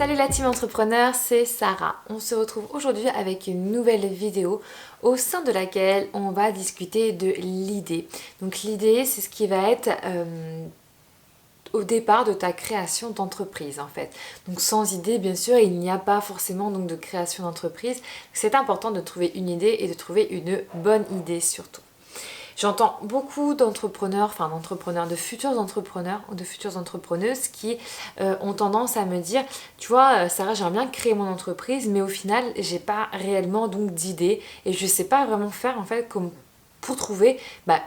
Salut la team entrepreneur, c'est Sarah. On se retrouve aujourd'hui avec une nouvelle vidéo au sein de laquelle on va discuter de l'idée. Donc l'idée, c'est ce qui va être au départ de ta création d'entreprise en fait. Donc sans idée, bien sûr, il n'y a pas forcément donc de création d'entreprise. C'est important de trouver une idée et de trouver une bonne idée surtout. J'entends beaucoup d'entrepreneurs, de futurs entrepreneurs ou de futures entrepreneuses qui ont tendance à me dire, tu vois Sarah, j'aimerais bien créer mon entreprise, mais au final j'ai pas réellement donc d'idée et je sais pas vraiment faire en fait comme pour trouver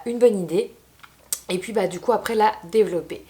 une bonne idée et puis du coup après la développer.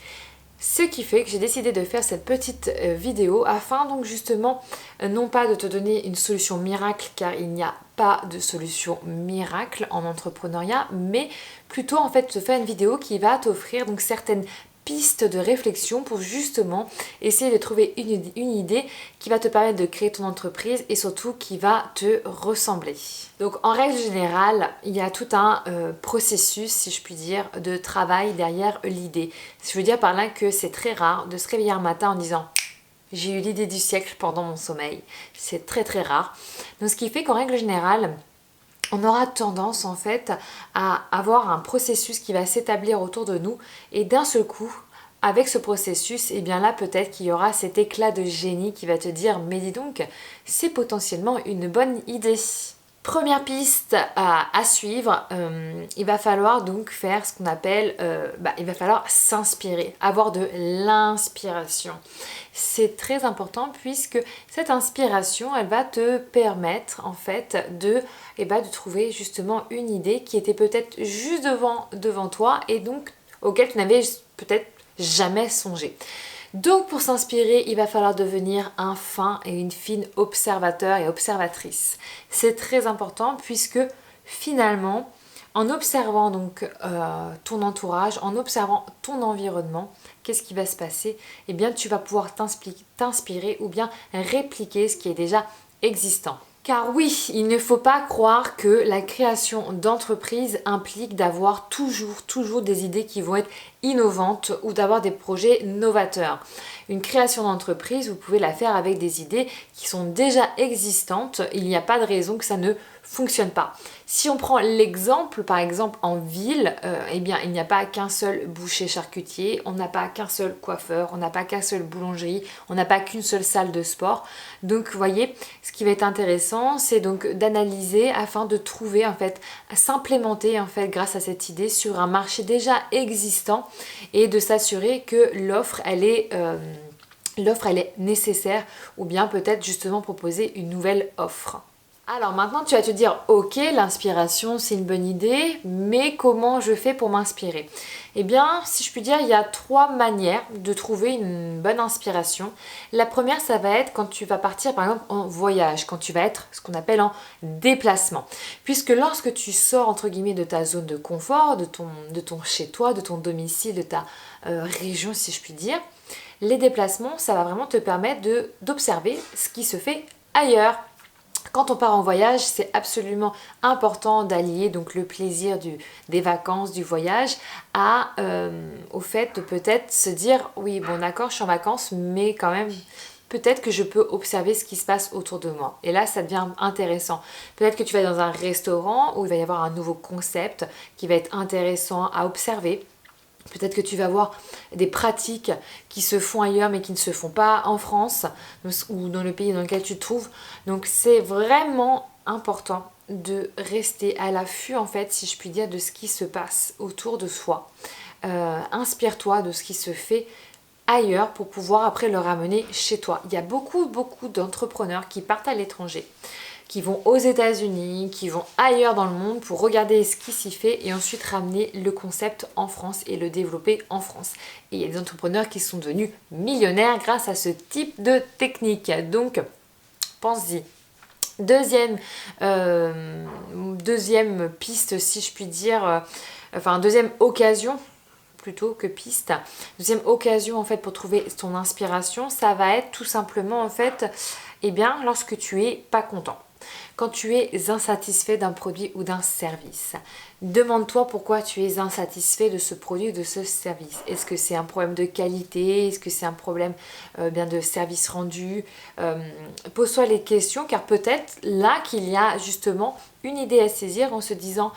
Ce qui fait que j'ai décidé de faire cette petite vidéo afin donc justement non pas de te donner une solution miracle car il n'y a pas de solution miracle en entrepreneuriat, mais plutôt en fait te faire une vidéo qui va t'offrir donc certaines pistes de réflexion pour justement essayer de trouver une idée qui va te permettre de créer ton entreprise et surtout qui va te ressembler. Donc en règle générale, il y a tout un processus, si je puis dire, de travail derrière l'idée. Je veux dire par là que c'est très rare de se réveiller un matin en disant « j'ai eu l'idée du siècle pendant mon sommeil ». C'est très très rare. Donc ce qui fait qu'en règle générale, on aura tendance en fait à avoir un processus qui va s'établir autour de nous et d'un seul coup, avec ce processus, et bien là peut-être qu'il y aura cet éclat de génie qui va te dire mais dis donc, c'est potentiellement une bonne idée. Première piste à suivre, il va falloir donc faire ce qu'on appelle, il va falloir s'inspirer, avoir de l'inspiration. C'est très important puisque cette inspiration, elle va te permettre en fait de trouver justement une idée qui était peut-être juste devant toi et donc auquel tu n'avais peut-être jamais songé. Donc pour s'inspirer, il va falloir devenir un fin et une fine observateur et observatrice. C'est très important puisque finalement, en observant donc ton entourage, en observant ton environnement, qu'est-ce qui va se passer? Eh bien, tu vas pouvoir t'inspirer ou bien répliquer ce qui est déjà existant. Car oui, il ne faut pas croire que la création d'entreprise implique d'avoir toujours des idées qui vont être innovantes ou d'avoir des projets novateurs. Une création d'entreprise, vous pouvez la faire avec des idées qui sont déjà existantes. Il n'y a pas de raison que ça ne fonctionne pas. Si on prend l'exemple, par exemple en ville, eh bien il n'y a pas qu'un seul boucher charcutier, on n'a pas qu'un seul coiffeur, on n'a pas qu'une seule boulangerie, on n'a pas qu'une seule salle de sport. Donc vous voyez, ce qui va être intéressant, c'est donc d'analyser afin de trouver en fait, à s'implémenter en fait grâce à cette idée sur un marché déjà existant et de s'assurer que l'offre elle est nécessaire ou bien peut-être justement proposer une nouvelle offre. Alors maintenant tu vas te dire ok, l'inspiration c'est une bonne idée, mais comment je fais pour m'inspirer? Eh bien si je puis dire, il y a 3 manières de trouver une bonne inspiration. La première, ça va être quand tu vas partir par exemple en voyage, quand tu vas être ce qu'on appelle en déplacement, puisque lorsque tu sors entre guillemets de ta zone de confort, de ton chez toi, de ton domicile, de ta région si je puis dire, les déplacements ça va vraiment te permettre d'observer ce qui se fait ailleurs. Quand on part en voyage, c'est absolument important d'allier donc le plaisir des vacances, du voyage, au fait de peut-être se dire oui bon d'accord je suis en vacances mais quand même peut-être que je peux observer ce qui se passe autour de moi. Et là ça devient intéressant. Peut-être que tu vas dans un restaurant où il va y avoir un nouveau concept qui va être intéressant à observer. Peut-être que tu vas voir des pratiques qui se font ailleurs mais qui ne se font pas en France ou dans le pays dans lequel tu te trouves. Donc c'est vraiment important de rester à l'affût en fait, si je puis dire, de ce qui se passe autour de soi. Inspire-toi de ce qui se fait ailleurs pour pouvoir après le ramener chez toi. Il y a beaucoup d'entrepreneurs qui partent à l'étranger, qui vont aux États-Unis, qui vont ailleurs dans le monde pour regarder ce qui s'y fait et ensuite ramener le concept en France et le développer en France. Et il y a des entrepreneurs qui sont devenus millionnaires grâce à ce type de technique. Donc, pense-y. Deuxième piste, si je puis dire, deuxième occasion plutôt que piste. Deuxième occasion en fait pour trouver ton inspiration, ça va être tout simplement en fait, lorsque tu es pas content. Quand tu es insatisfait d'un produit ou d'un service, demande-toi pourquoi tu es insatisfait de ce produit ou de ce service. Est-ce que c'est un problème de qualité? Est-ce que c'est un problème bien de service rendu? Pose-toi les questions car peut-être là qu'il y a justement une idée à saisir en se disant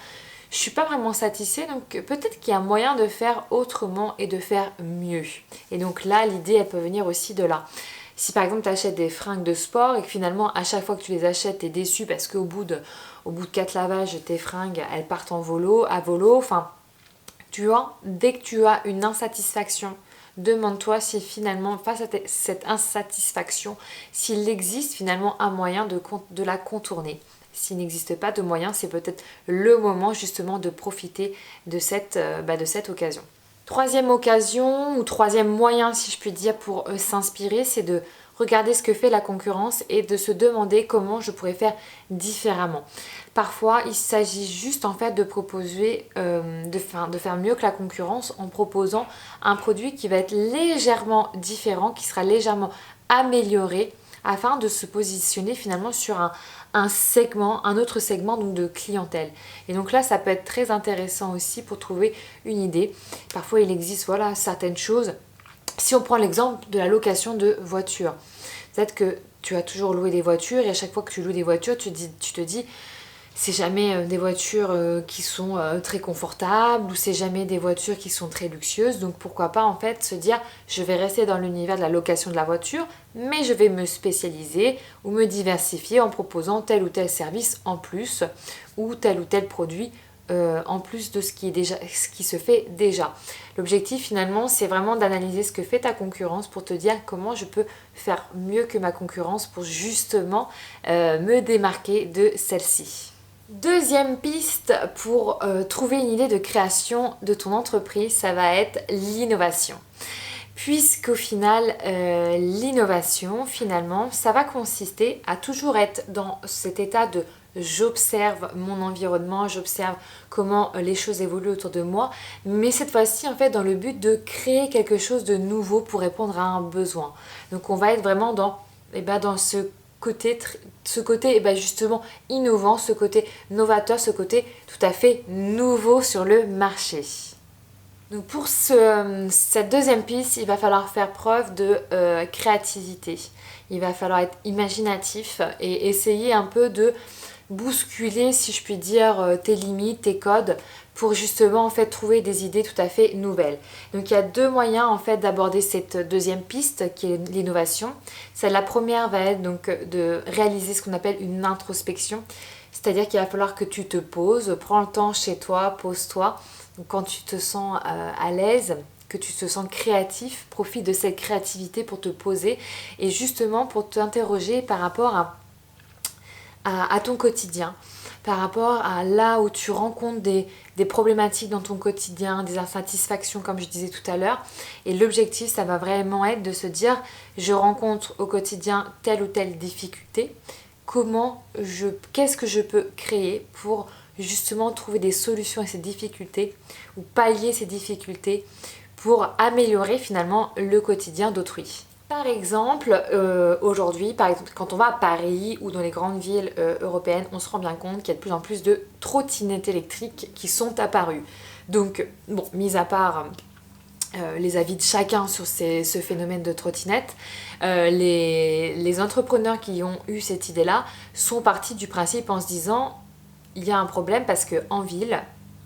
je suis pas vraiment satisfait, donc peut-être qu'il y a moyen de faire autrement et de faire mieux. Et donc là, l'idée, elle peut venir aussi de là. Si par exemple tu achètes des fringues de sport et que finalement à chaque fois que tu les achètes, tu es déçu parce qu'au bout de 4 lavages, tes fringues, elles partent à volo, enfin, tu vois, dès que tu as une insatisfaction, demande-toi si finalement, face à cette insatisfaction, s'il existe finalement un moyen de la contourner. S'il n'existe pas de moyen, c'est peut-être le moment justement de profiter de cette occasion. Troisième occasion ou troisième moyen, si je puis dire, pour s'inspirer, c'est de regarder ce que fait la concurrence et de se demander comment je pourrais faire différemment. Parfois, il s'agit juste en fait de proposer, de faire mieux que la concurrence en proposant un produit qui va être légèrement différent, qui sera légèrement amélioré afin de se positionner finalement sur un segment, un autre segment donc de clientèle. Et donc là, ça peut être très intéressant aussi pour trouver une idée. Parfois, il existe voilà, certaines choses. Si on prend l'exemple de la location de voitures, peut-être que tu as toujours loué des voitures et à chaque fois que tu loues des voitures, tu te dis c'est jamais des voitures qui sont très confortables ou c'est jamais des voitures qui sont très luxueuses. Donc pourquoi pas en fait se dire je vais rester dans l'univers de la location de la voiture mais je vais me spécialiser ou me diversifier en proposant tel ou tel service en plus ou tel produit en plus de ce qui se fait déjà. L'objectif finalement c'est vraiment d'analyser ce que fait ta concurrence pour te dire comment je peux faire mieux que ma concurrence pour justement me démarquer de celle-ci. Deuxième piste pour trouver une idée de création de ton entreprise, ça va être l'innovation. Puisqu'au final, l'innovation, finalement, ça va consister à toujours être dans cet état de j'observe mon environnement, j'observe comment les choses évoluent autour de moi, mais cette fois-ci, en fait, dans le but de créer quelque chose de nouveau pour répondre à un besoin. Donc, on va être vraiment dans ce côté justement innovant, ce côté novateur, ce côté tout à fait nouveau sur le marché. Donc pour cette deuxième piste, il va falloir faire preuve de créativité. Il va falloir être imaginatif et essayer un peu de bousculer, si je puis dire, tes limites, tes codes pour justement en fait trouver des idées tout à fait nouvelles. Donc il y a deux moyens en fait d'aborder cette deuxième piste qui est l'innovation. La première va être donc de réaliser ce qu'on appelle une introspection, c'est-à-dire qu'il va falloir que tu te poses, prends le temps chez toi, pose-toi. Donc, quand tu te sens à l'aise, que tu te sens créatif, profite de cette créativité pour te poser et justement pour t'interroger par rapport à ton quotidien, par rapport à là où tu rencontres des problématiques dans ton quotidien, des insatisfactions comme je disais tout à l'heure. Et l'objectif, ça va vraiment être de se dire, je rencontre au quotidien telle ou telle difficulté, qu'est-ce que je peux créer pour justement trouver des solutions à ces difficultés ou pallier ces difficultés pour améliorer finalement le quotidien d'autrui. Par exemple, aujourd'hui, quand on va à Paris ou dans les grandes villes européennes, on se rend bien compte qu'il y a de plus en plus de trottinettes électriques qui sont apparues. Donc, bon, mis à part les avis de chacun sur ce phénomène de trottinette, les entrepreneurs qui ont eu cette idée-là sont partis du principe en se disant il y a un problème parce qu'en ville,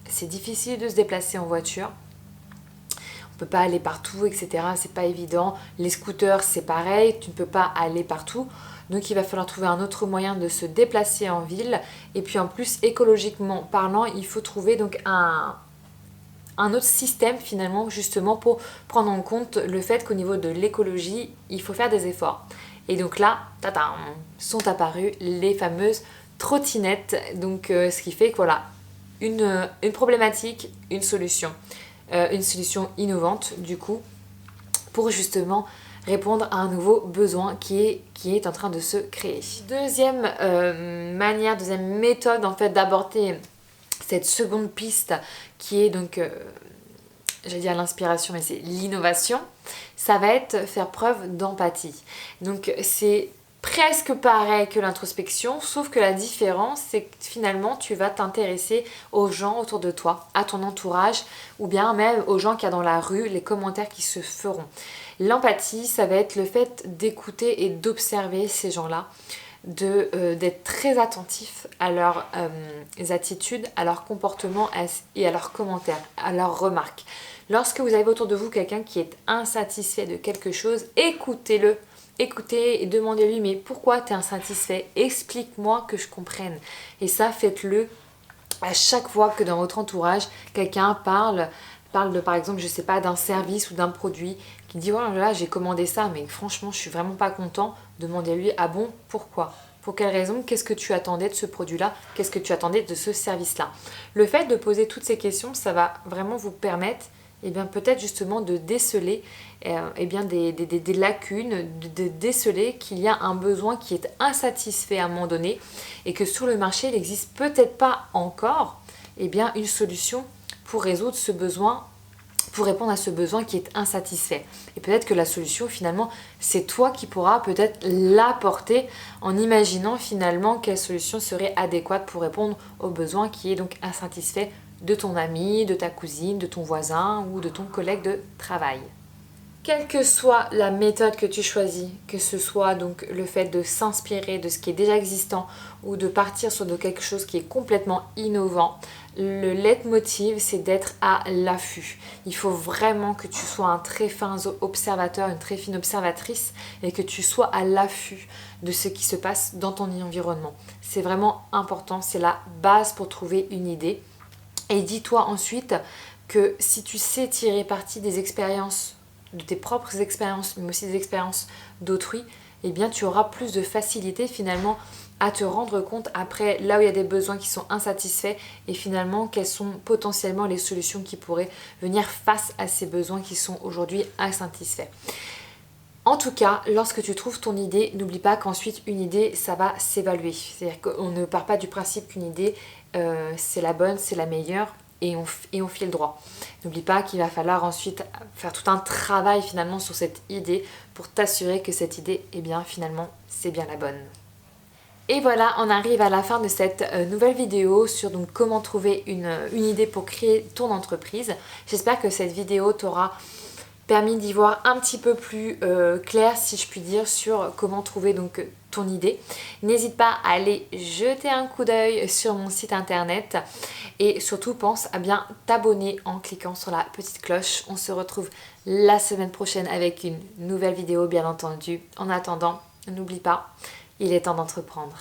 c'est difficile de se déplacer en voiture. On ne peut pas aller partout, etc. C'est pas évident. Les scooters, c'est pareil, tu ne peux pas aller partout. Donc il va falloir trouver un autre moyen de se déplacer en ville. Et puis en plus, écologiquement parlant, il faut trouver donc un autre système finalement justement pour prendre en compte le fait qu'au niveau de l'écologie, il faut faire des efforts. Et donc là, tadam, sont apparues les fameuses trottinettes. Donc ce qui fait que voilà, une problématique, une solution innovante du coup pour justement répondre à un nouveau besoin qui est en train de se créer. Deuxième deuxième méthode en fait d'aborder cette seconde piste qui est donc j'allais dire l'inspiration mais c'est l'innovation, ça va être faire preuve d'empathie. Donc c'est presque pareil que l'introspection, sauf que la différence, c'est que finalement, tu vas t'intéresser aux gens autour de toi, à ton entourage, ou bien même aux gens qu'il y a dans la rue, les commentaires qui se feront. L'empathie, ça va être le fait d'écouter et d'observer ces gens-là, d'être très attentif à leurs attitudes, à leurs comportements et à leurs commentaires, à leurs remarques. Lorsque vous avez autour de vous quelqu'un qui est insatisfait de quelque chose, écoutez-le. Écoutez et demandez-lui, mais pourquoi tu es insatisfait? Explique-moi que je comprenne. Et ça, faites-le à chaque fois que dans votre entourage, quelqu'un parle de, par exemple, je sais pas, d'un service ou d'un produit, qui dit, voilà, là, j'ai commandé ça, mais franchement, je suis vraiment pas content. Demandez-lui, ah bon, pourquoi? Pour quelle raison? Qu'est-ce que tu attendais de ce produit-là? Qu'est-ce que tu attendais de ce service-là? Le fait de poser toutes ces questions, ça va vraiment vous permettre peut-être justement de déceler des lacunes, de déceler qu'il y a un besoin qui est insatisfait à un moment donné et que sur le marché, il n'existe peut-être pas encore une solution pour résoudre ce besoin, pour répondre à ce besoin qui est insatisfait. Et peut-être que la solution finalement, c'est toi qui pourras peut-être l'apporter en imaginant finalement quelle solution serait adéquate pour répondre au besoin qui est donc insatisfait de ton ami, de ta cousine, de ton voisin ou de ton collègue de travail. Quelle que soit la méthode que tu choisis, que ce soit donc le fait de s'inspirer de ce qui est déjà existant ou de partir sur de quelque chose qui est complètement innovant, le leitmotiv c'est d'être à l'affût. Il faut vraiment que tu sois un très fin observateur, une très fine observatrice et que tu sois à l'affût de ce qui se passe dans ton environnement. C'est vraiment important, c'est la base pour trouver une idée. Et dis-toi ensuite que si tu sais tirer parti des expériences, de tes propres expériences, mais aussi des expériences d'autrui, tu auras plus de facilité finalement à te rendre compte après là où il y a des besoins qui sont insatisfaits et finalement quelles sont potentiellement les solutions qui pourraient venir face à ces besoins qui sont aujourd'hui insatisfaits. En tout cas, lorsque tu trouves ton idée, n'oublie pas qu'ensuite une idée, ça va s'évaluer. C'est-à-dire qu'on ne part pas du principe qu'une idée, c'est la bonne, c'est la meilleure et on file droit. N'oublie pas qu'il va falloir ensuite faire tout un travail finalement sur cette idée pour t'assurer que cette idée, finalement, c'est bien la bonne. Et voilà, on arrive à la fin de cette nouvelle vidéo sur donc comment trouver une idée pour créer ton entreprise. J'espère que cette vidéo t'aura permis d'y voir un petit peu plus clair, si je puis dire, sur comment trouver donc ton idée. N'hésite pas à aller jeter un coup d'œil sur mon site internet et surtout pense à bien t'abonner en cliquant sur la petite cloche. On se retrouve la semaine prochaine avec une nouvelle vidéo bien entendu. En attendant, n'oublie pas, il est temps d'entreprendre.